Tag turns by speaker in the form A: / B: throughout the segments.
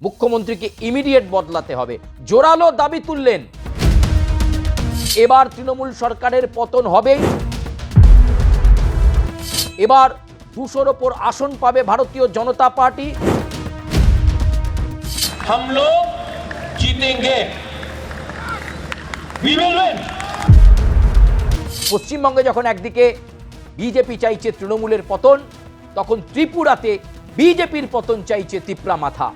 A: মুখ্যমন্ত্রীকে ইমিডিয়েট বদলাতে হবে, জোরালো দাবি তুললেন। এবার তৃণমূল সরকারের পতন হবেই, এবার 200-র ওপর আসন পাবে ভারতীয় জনতা পার্টি।
B: हम लोग जीतेंगे, we will win।
A: পশ্চিমবঙ্গে যখন একদিকে বিজেপি চাইছে তৃণমূলের পতন, তখন ত্রিপুরাতে বিজেপির পতন চাইছে তিপ্রা মাথা।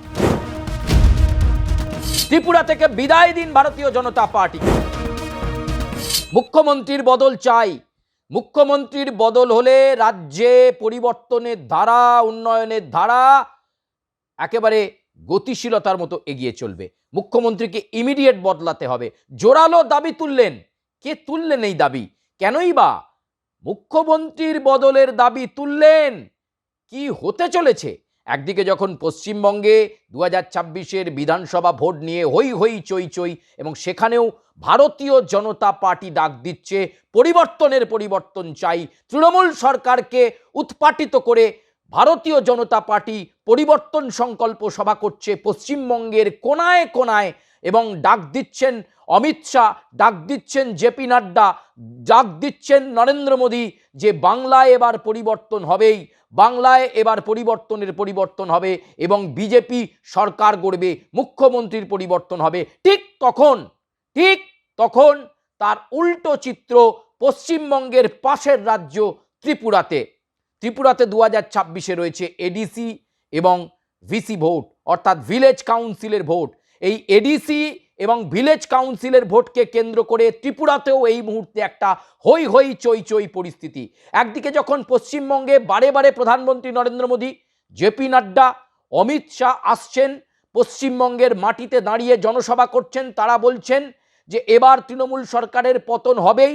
A: ত্রিপুরা থেকে বিদায় দিন ভারতীয় জনতা পার্টি। মুখ্যমন্ত্রীর বদল চাই। মুখ্যমন্ত্রীর বদল হলে রাজ্যে পরিবর্তনের ধারা, উন্নয়নের ধারা একেবারে গতিশীলতার মতো এগিয়ে চলবে। মুখ্যমন্ত্রীকে ইমিডিয়েট বদলাতে হবে, জোরালো দাবি তুললেন। কে তুললেন এই দাবি? কেনই বা মুখ্যমন্ত্রীর বদলের দাবি তুললেন? কি হতে চলেছে? একদিকে যখন পশ্চিমবঙ্গে 2026-এর বিধানসভা ভোট নিয়ে হই হই চই চই, এবং সেখানেও ভারতীয় জনতা পার্টি ডাক দিচ্ছে পরিবর্তন চাই, তৃণমূল সরকারকে উৎপাটিত করে ভারতীয় জনতা পার্টি পরিবর্তন সংকল্প সভা করছে পশ্চিমবঙ্গের কোনায় কোনায়, এবং ডাক দিচ্ছেন অমিত শাহ, ডাক দিচ্ছেন জেপি নাড্ডা, ডাক দিচ্ছেন নরেন্দ্র মোদী যে বাংলায় এবার পরিবর্তন হবেই, বাংলায় এবার পরিবর্তন হবে এবং বিজেপি সরকার গড়বে, মুখ্যমন্ত্রীর পরিবর্তন হবে। ঠিক তখন তার উল্টো চিত্র পশ্চিমবঙ্গের পাশের রাজ্য ত্রিপুরাতে। 2026-এ রয়েছে এডিসি এবং ভিসি ভোট, অর্থাৎ ভিলেজ কাউন্সিলের ভোট। এই এডিসি এবং ভিলেজ কাউন্সিলের ভোটকে কেন্দ্র করে ত্রিপুরাতেও এই মুহূর্তে একটা হই হই চই চই পরিস্থিতি। একদিকে যখন পশ্চিমবঙ্গে বারে বারে প্রধানমন্ত্রী নরেন্দ্র মোদী, জেপি নাড্ডা, অমিত শাহ আসছেন, পশ্চিমবঙ্গের মাটিতে দাঁড়িয়ে জনসভা করছেন, তারা বলছেন যে এবার তৃণমূল সরকারের পতন হবেই,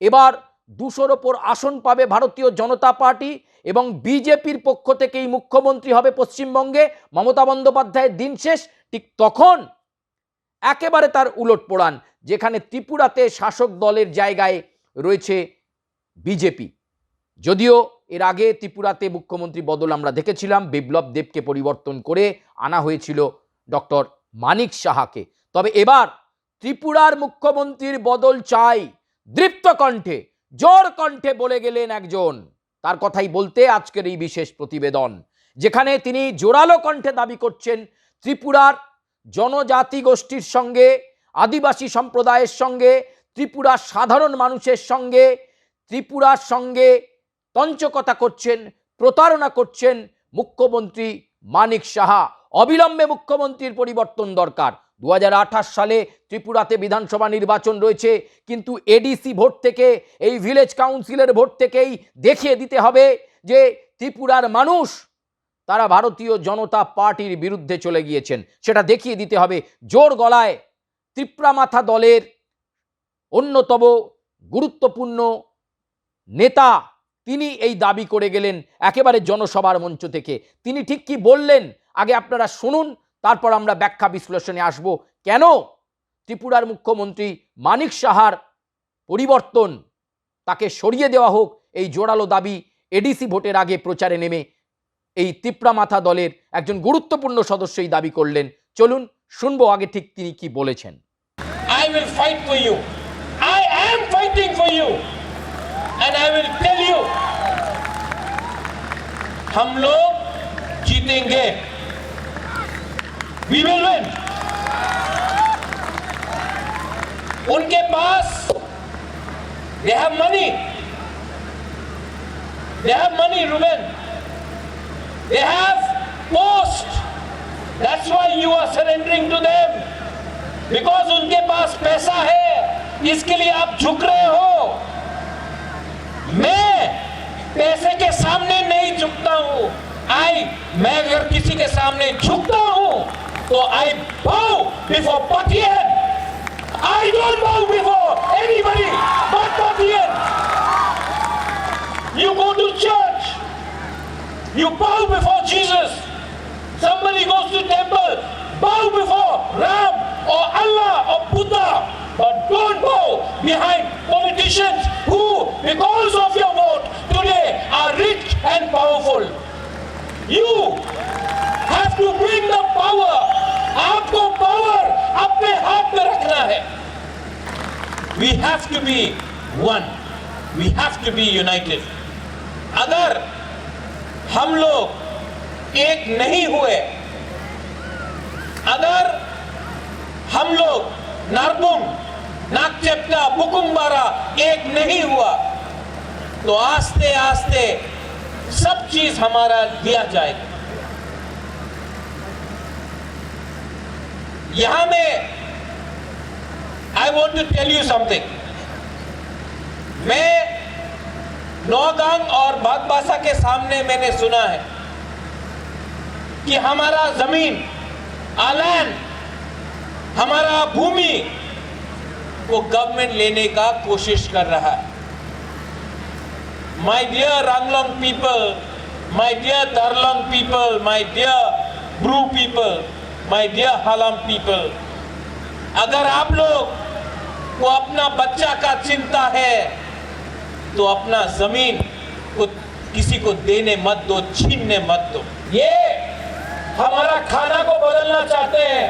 A: এবার 200-র ওপর আসন পাবে ভারতীয় জনতা পার্টি, এবং বিজেপির পক্ষ থেকেই মুখ্যমন্ত্রী হবে পশ্চিমবঙ্গে, মমতা বন্দ্যোপাধ্যায়ের দিন শেষ। ঠিক তখন একেবারে তার উলটপোড়ান, যেখানে ত্রিপুরাতে শাসক দলের জায়গায় রয়েছে বিজেপি। যদিও এর আগে ত্রিপুরাতে মুখ্যমন্ত্রী বদল আমরা দেখেছিলাম, বিপ্লব দেবকে পরিবর্তন করে আনা হয়েছিল ডক্টর মানিক সাহাকে। তবে এবার ত্রিপুরার মুখ্যমন্ত্রীর বদল চাই, দৃপ্ত কণ্ঠে, জোর কণ্ঠে বলে গেলেন একজন। তার কথাই বলতে আজকের এই বিশেষ প্রতিবেদন, যেখানে তিনি জোরালো কণ্ঠে দাবি করছেন ত্রিপুরার জনজাতি গোষ্ঠীর সঙ্গে, আদিবাসী সম্প্রদায়ের সঙ্গে, ত্রিপুরার সাধারণ মানুষের সঙ্গে, ত্রিপুরার সঙ্গে তঞ্চকতা করছেন, প্রতারণা করছেন মুখ্যমন্ত্রী মানিক সাহা। অবিলম্বে মুখ্যমন্ত্রীর পরিবর্তন দরকার। 2028 সালে ত্রিপুরাতে বিধানসভা নির্বাচন রয়েছে, কিন্তু এডিসি ভোট থেকে, এই ভিলেজ কাউন্সিলের ভোট থেকেই দেখিয়ে দিতে হবে যে ত্রিপুরার মানুষ তারা ভারতীয় জনতা পার্টির বিরুদ্ধে চলে গিয়েছেন। সেটা দেখিয়ে দিতে হবে জোর গলায়। ত্রিপুরা মাথা দলের অন্যতম গুরুত্বপূর্ণ নেতা তিনি এই দাবি করে গেলেন একেবারে জনসভার মঞ্চ থেকে। তিনি ঠিক কি বললেন আগে আপনারা শুনুন, তারপর আমরা ব্যাখ্যা বিশ্লেষণে আসব। কেন ত্রিপুরার মুখ্যমন্ত্রী মানিক সাহার পরিবর্তন, তাকে সরিয়ে দেওয়া হোক, এই জোরালো দাবি এডিসি ভোটের আগে প্রচারে নেমে এই ত্রিপুরা মাথা দলের একজন গুরুত্বপূর্ণ সদস্য এই দাবি করলেন। চলুন শুনবো আগে ঠিক তিনি কি বলেছেন।
B: I will fight for you. I am fighting for you. And I will tell you, हम लोग जीतेंगे, we will win। उनके पास they have money, Ruben, they have post, that's why you are surrendering to them, because उनके पास पैसा है, इसके लिए आप झुक रहे हो। मैं पैसे के सामने नहीं झुकता हूं। मैं अगर किसी के सामने झुकता हूं तो I bow before Patian। I don't bow before anybody but Patian। You go to church, you bow before Jesus। Somebody goes to temple, bow before Ram or Allah or Buddha, but don't bow behind politicians who, because of your vote today, are rich and powerful। You have to bring the power अपने हाथ में रखना है। We have to be one. We have to be united. अगर हम लोग एक नहीं हुए, अगर हम लोग नारपुम, नागचेप्टा, बुकुम्बारा एक नहीं हुआ, तो आस्ते आस्ते सब चीज हमारा दिया जाएगा। यहां में I want to tell you something. मैं नौगांग और बागबासा के सामने मैंने सुना है कि हमारा जमीन, आलैंड, हमारा भूमि को गवर्नमेंट लेने का कोशिश कर रहा है। My dear Ranglong people, my dear Darlong people, my dear Bru people, my dear Halam people, अगर आप लोग को अपना बच्चा का चिंता है तो अपना जमीन को किसी को देने मत दो, छीनने मत दो। ये हमारा खाना को बदलना चाहते हैं।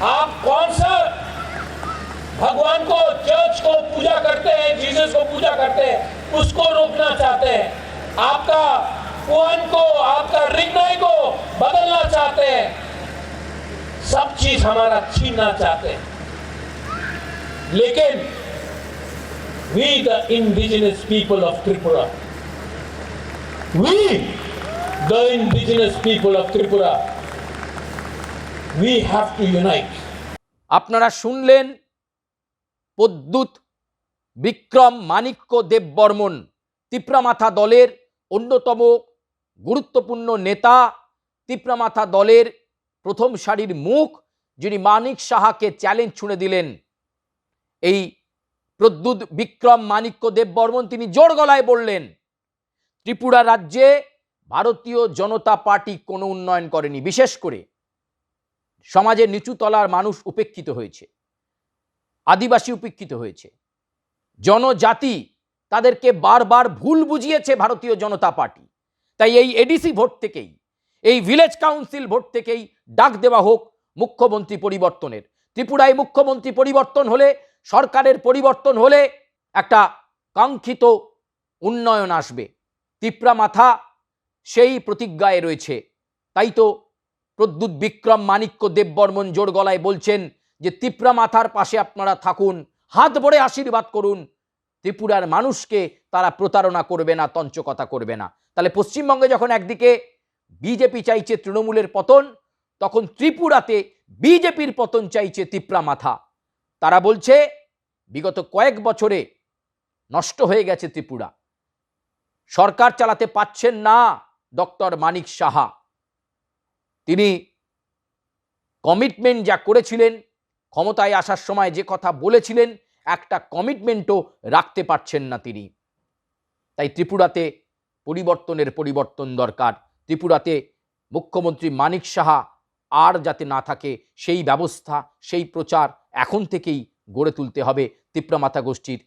B: आप कौन सा भगवान को, चर्च को पूजा करते हैं, जीसस को पूजा करते हैं, उसको रोकना चाहते हैं। आपका पुआन को, आपका रिग्नाई को बदलना चाहते हैं। सब चीज हमारा छीनना चाहते हैं। लेकिन we the indigenous people of Tripura, we the indigenous people of Tripura, we have to unite.
A: আপনারা শুনলেন প্রদ্যুৎ বিক্রম মাণিক্য দেববর্মন, তিপ্রামাথা দলের অন্যতম গুরুত্বপূর্ণ নেতা, তিপ্রামাথা দলের প্রথম সারির মুখ, যিনি মানিক সাহাকে চ্যালেঞ্জ ছুঁড়ে দিলেন। এই প্রদ্যুৎ বিক্রম মাণিক্য দেববর্মন তিনি জোর গলায় বললেন, ত্রিপুরা রাজ্যে ভারতীয় জনতা পার্টি কোনো উন্নয়ন করেনি, বিশেষ করে সমাজের নিচু তলার মানুষ উপেক্ষিত হয়েছে, আদিবাসী উপেক্ষিত হয়েছে, জনজাতি তাদেরকে বারবার ভুল বুঝিয়েছে ভারতীয় জনতা পার্টি। তাই এই এডিসি ভোট থেকেই, এই ভিলেজ কাউন্সিল ভোট থেকেই ডাক দেওয়া হোক মুখ্যমন্ত্রী পরিবর্তনের। ত্রিপুরায় মুখ্যমন্ত্রী পরিবর্তন হলে, সরকারের পরিবর্তন হলে একটা কাঙ্ক্ষিত উন্নয়ন আসবে। তিপ্রামাথা সেই প্রতিজ্ঞায় রয়েছে। তাই তো প্রদ্যুৎ বিক্রম মাণিক্য দেববর্মন জোর গলায় বলছেন যে তিপ্রামাথার পাশে আপনারা থাকুন, হাত ভরে আশীর্বাদ করুন, ত্রিপুরার মানুষকে তারা প্রতারণা করবে না, তঞ্চকতা করবে না। তাহলে পশ্চিমবঙ্গে যখন একদিকে বিজেপি চাইছে তৃণমূলের পতন, তখন ত্রিপুরাতে বিজেপির পতন চাইছে তিপ্রামাথা। তারা বলছে বিগত কয়েক বছরে নষ্ট হয়ে গেছে ত্রিপুরা, সরকার চালাতে পাচ্ছেন না ডক্টর মানিক সাহা। তিনি কমিটমেন্ট যা করেছিলেন, ক্ষমতায় আসার সময় যে কথা বলেছিলেন, একটা কমিটমেন্টও রাখতে পারছেন না তিনি। তাই ত্রিপুরাতে পরিবর্তন দরকার। ত্রিপুরাতে মুখ্যমন্ত্রী মানিক সাহা আর যাতে না থাকে, সেই ব্যবস্থা, সেই প্রচার এখন থেকেই গড়ে তুলতে হবে তিপ্রামাথা গোষ্ঠীর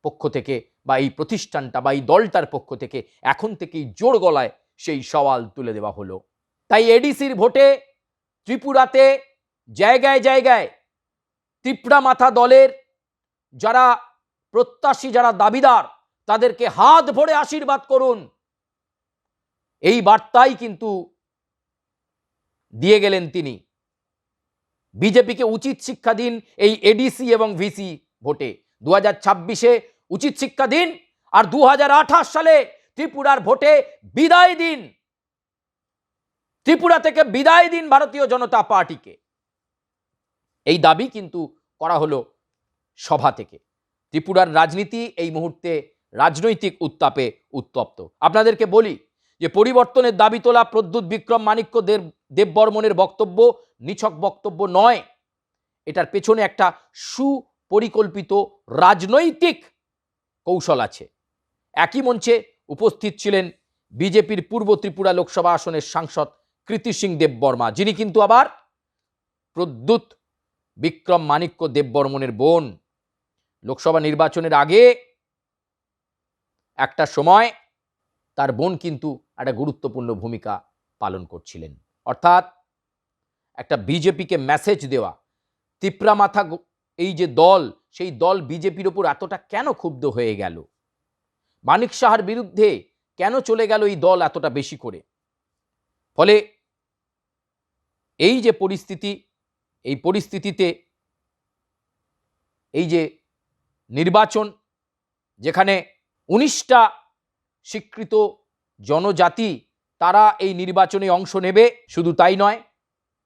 A: পক্ষ থেকে, বা এই প্রতিষ্ঠানটা বা এই দলটার পক্ষ থেকে এখন থেকেই জোর গলায় সেই সওয়াল তুলে দেওয়া হলো। তাই এডিসির ভোটে ত্রিপুরাতে জায়গায় জায়গায় তিপ্রামাথা দলের যারা প্রত্যাশী, যারা দাবিদার, তাদেরকে হাত ভরে আশীর্বাদ করুন, এই বার্তাই কিন্তু দিয়ে গেলেন তিনি। বিজেপিকে উচিত শিক্ষা দিন এই এডিসি এবং ভিসি ভোটে। 2026-এ উচিত শিক্ষা দিন, আর 2028 সালে ত্রিপুরার ভোটে বিদায় দিন, ত্রিপুরা থেকে বিদায় দিন ভারতীয় জনতা পার্টিকে। এই দাবি কিন্তু করা হলো সভা থেকে। ত্রিপুরার রাজনীতি এই মুহূর্তে রাজনৈতিক উত্তাপে উত্তপ্ত। আপনাদেরকে বলি যে পরিবর্তনের দাবি তোলা প্রদ্যুৎ বিক্রম মাণিক্য দেববর্মনের বক্তব্য নিছক বক্তব্য নয়, এটার পেছনে একটা সুপরিকল্পিত রাজনৈতিক কৌশল আছে। একই মঞ্চে উপস্থিত ছিলেন বিজেপির পূর্ব ত্রিপুরা লোকসভা আসনের সাংসদ কৃতি সিং দেববর্মা, যিনি কিন্তু আবার প্রদ্যুৎ বিক্রম মাণিক্য দেববর্মনের বোন। লোকসভা নির্বাচনের আগে একটা সময় তার বোন কিন্তু একটা গুরুত্বপূর্ণ ভূমিকা পালন করছিলেন। অর্থাৎ একটা বিজেপিকে মেসেজ দেওয়া তিপ্রামাথা এই যে দল, সেই দল বিজেপির ওপর এতটা কেন ক্ষুব্ধ হয়ে গেল? মানিক সাহার বিরুদ্ধে কেন চলে গেল এই দল এতটা বেশি করে? ফলে এই যে পরিস্থিতি, এই পরিস্থিতিতে এই যে নির্বাচন, যেখানে 19টা স্বীকৃত জনজাতি তারা এই নির্বাচনে অংশ নেবে, শুধু তাই নয়,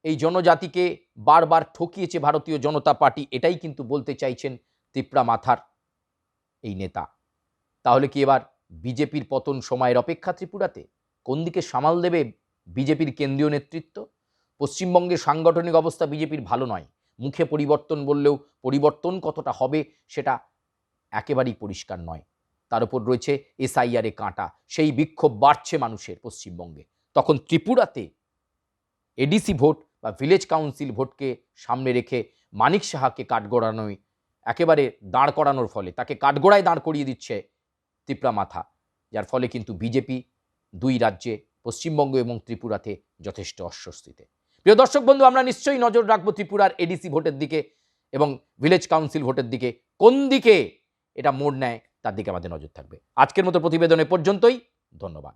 A: এই জনজাতিকে বারবার ঠকিয়েছে ভারতীয় জনতা পার্টি, এটাই কিন্তু বলতে চাইছেন তিপ্রামাথার এই নেতা। তাহলে কি এবার বিজেপির পতন সময়ের অপেক্ষা ত্রিপুরাতে? কোন দিকে সামাল দেবে বিজেপির কেন্দ্রীয় নেতৃত্ব? পশ্চিমবঙ্গের সাংগঠনিক অবস্থা বিজেপির ভালো নয়। মুখে পরিবর্তন বললেও পরিবর্তন কতটা হবে সেটা একেবারেই পরিষ্কার নয়। তার উপর রয়েছে এসআইআরে কাঁটা, সেই বিক্ষোভ বাড়ছে মানুষের পশ্চিমবঙ্গে। তখন ত্রিপুরাতে এডিসি ভোট বা ভিলেজ কাউন্সিল ভোটকে সামনে রেখে মানিক সাহাকে কাঠগড়ানোয় একেবারে দাঁড় করানোর ফলে, তাকে কাঠগড়ায় দাঁড় করিয়ে দিচ্ছে তিপ্রামাথা, যার ফলে কিন্তু বিজেপি দুই রাজ্যে পশ্চিমবঙ্গ এবং ত্রিপুরাতে যথেষ্ট অস্বস্তিতে। প্রিয় দর্শক বন্ধু, আমরা নিশ্চয়ই নজর রাখবো ত্রিপুরার এডিসি ভোটের দিকে এবং ভিলেজ কাউন্সিল ভোটের দিকে। কোন দিকে এটা মোড় নেয় তার দিকে আমাদের নজর থাকবে। আজকের মতো প্রতিবেদনে পর্যন্তই। ধন্যবাদ।